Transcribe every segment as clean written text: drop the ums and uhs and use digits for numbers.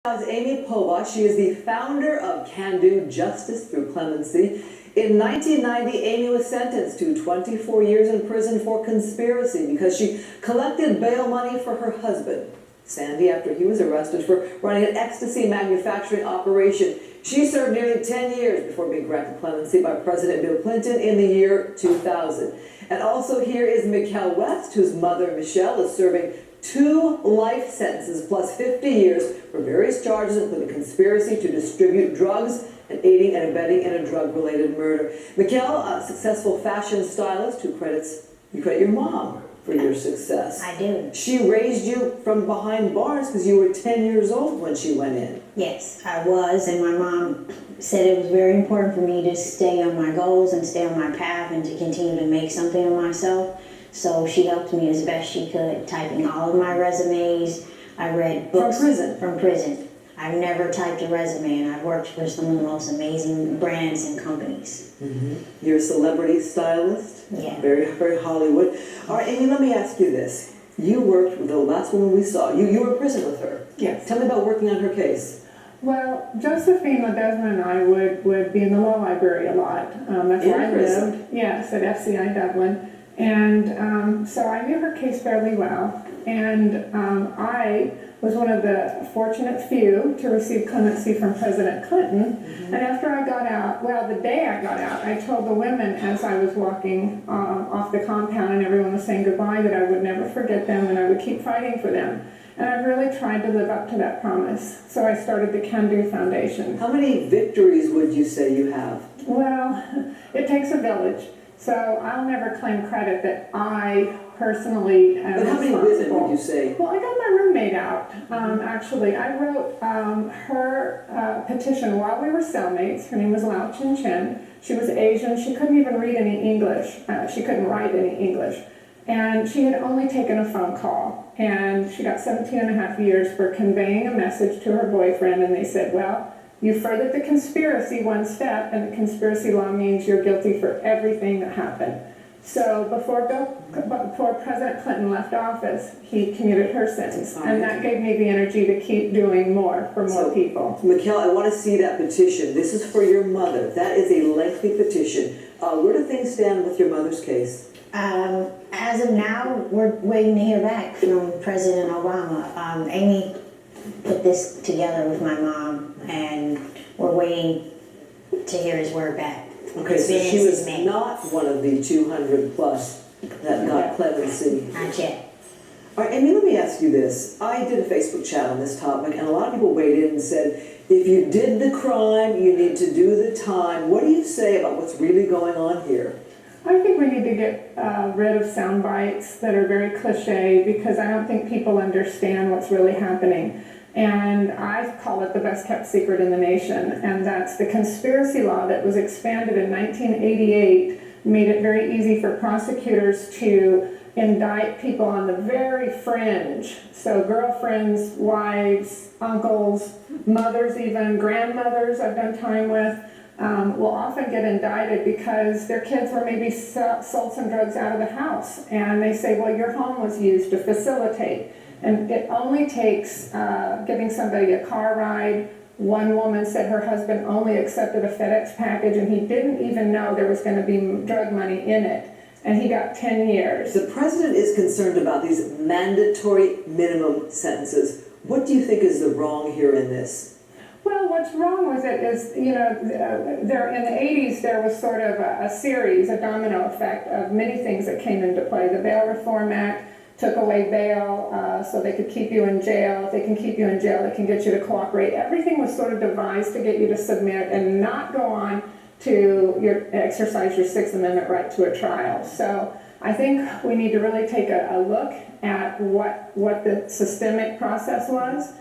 Is Amy Povah. She is the founder of Can Do Justice Through Clemency. In 1990, Amy was sentenced to 24 years in prison for conspiracy because she collected bail money for her husband, Sandy, after he was arrested for running an ecstasy manufacturing operation. She served nearly 10 years before being granted clemency by President Bill Clinton in the year 2000. And also here is Miquelle West, whose mother, Michelle, is serving 2 life sentences plus 50 years for various charges, including conspiracy to distribute drugs and aiding and abetting in a drug-related murder. Miquelle, a successful fashion stylist you credit your mom for your success. I do. She raised you from behind bars because you were 10 years old when she went in. Yes, I was, and my mom said it was very important for me to stay on my goals and stay on my path and to continue to make something of myself. So she helped me as best she could, typing all of my resumes. I read books. From prison? From prison. I've never typed a resume, and I've worked for some of the most amazing brands and companies. Mm-hmm. You're a celebrity stylist? Yeah. Very, very Hollywood. All right, Amy, let me ask you this. You worked with the last woman we saw. You were in prison with her. Yes. Tell me about working on her case. Well, Josephine Ledesma and I would be in the law library a lot. That's where I lived. Yes, at FCI Dublin. And so I knew her case fairly well. And I was one of the fortunate few to receive clemency from President Clinton. Mm-hmm. And after I got out, well, the day I got out, I told the women as I was walking off the compound and everyone was saying goodbye that I would never forget them and I would keep fighting for them. And I've really tried to live up to that promise. So I started the Can Do Foundation. How many victories would you say you have? Well, it takes a village. So I'll never claim credit that I personally am But how many responsible. women would you say? Well, I got my roommate out. Actually, I wrote her petition while we were cellmates. Her name was Lao Chin Chin. She was Asian. She couldn't even read any English. She couldn't write any English. And she had only taken a phone call. And she got 17 and a half years for conveying a message to her boyfriend. And they said, well, you furthered the conspiracy one step, and the conspiracy law means you're guilty for everything that happened. So before President Clinton left office, he commuted her sentence, and that gave me the energy to keep doing more for more people. Miquelle, I want to see that petition. This is for your mother. That is a lengthy petition. Where do things stand with your mother's case? As of now, we're waiting to hear back from President Obama. Amy put this together with my mom, and we're waiting to hear his word back. Okay, so she was not one of the 200 plus that got clemency. Not yet. All right, Amy, let me ask you this. I did a Facebook chat on this topic, and a lot of people weighed in and said, if you did the crime, you need to do the time. What do you say about what's really going on here? I think we need to get rid of sound bites that are very cliche, because I don't think people understand what's really happening. And I call it the best kept secret in the nation, and that's the conspiracy law that was expanded in 1988 made it very easy for prosecutors to indict people on the very fringe. So girlfriends, wives, uncles, mothers, even grandmothers I've done time with, will often get indicted because their kids were maybe sold some drugs out of the house, and they say, well, your home was used to facilitate. And it only takes giving somebody a car ride. One woman said her husband only accepted a FedEx package and he didn't even know there was going to be drug money in it. And he got 10 years. The president is concerned about these mandatory minimum sentences. What do you think is the wrong here in this? Well, what's wrong with it is, you know, there in the 80s there was sort of a series, a domino effect of many things that came into play. The Bail Reform Act took away bail so they could keep you in jail. If they can keep you in jail, they can get you to cooperate. Everything was sort of devised to get you to submit and not go on to exercise your Sixth Amendment right to a trial. So I think we need to really take a look at what the systemic process was,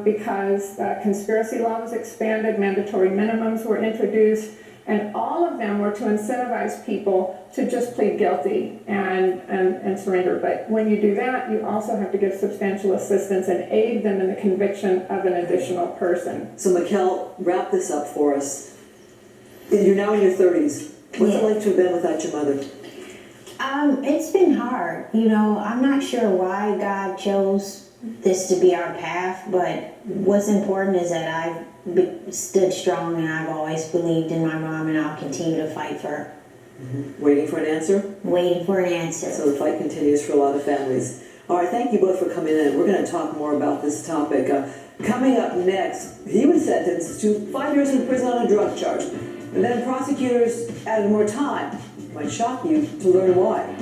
because conspiracy law was expanded, mandatory minimums were introduced, and all of them were to incentivize people to just plead guilty and surrender. But when you do that, you also have to give substantial assistance and aid them in the conviction of an additional person. So Miquelle, wrap this up for us. You're now in your 30s. What's it like to have been without your mother? It's been hard. You know, I'm not sure why God chose this to be our path, but what's important is that I've stood strong and I've always believed in my mom, and I'll continue to fight for her. Waiting for an answer? Waiting for an answer. So the fight continues for a lot of families. All right, thank you both for coming in. We're going to talk more about this topic. Coming up next, he was sentenced to 5 years in prison on a drug charge. And then prosecutors added more time. Might shock you to learn why.